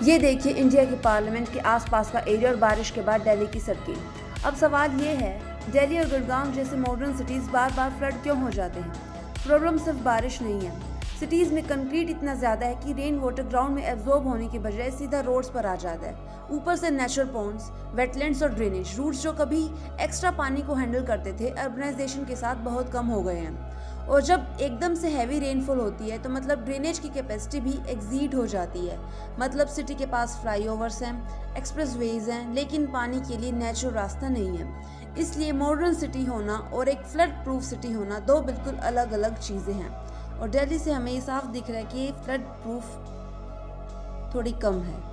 ये देखिए इंडिया के पार्लियामेंट के आसपास का एरिया और बारिश के बाद दिल्ली की सड़कें। अब सवाल ये है, दिल्ली और गुड़गांव जैसे मॉडर्न सिटीज़ बार बार फ्लड क्यों हो जाते हैं? प्रॉब्लम सिर्फ बारिश नहीं है। सिटीज़ में कंक्रीट इतना ज़्यादा है कि रेन वाटर ग्राउंड में एब्जॉर्ब होने की बजाय सीधा रोड्स पर आ जाता है। ऊपर से नेचुरल पॉन्ड्स, वेटलैंड्स और ड्रेनेज रूट्स जो कभी एक्स्ट्रा पानी को हैंडल करते थे, अर्बनाइजेशन के साथ बहुत कम हो गए हैं। और जब एकदम से हैवी रेनफॉल होती है तो मतलब ड्रेनेज की कैपेसिटी भी एक्सीड हो जाती है। मतलब सिटी के पास फ्लाईओवर्स हैं, एक्सप्रेसवेज हैं, लेकिन पानी के लिए नेचुरल रास्ता नहीं है। इसलिए मॉडर्न सिटी होना और एक फ्लड प्रूफ सिटी होना दो बिल्कुल अलग अलग चीज़ें हैं। और दिल्ली से हमें ये साफ दिख रहा है कि फ्लड प्रूफ थोड़ी कम है।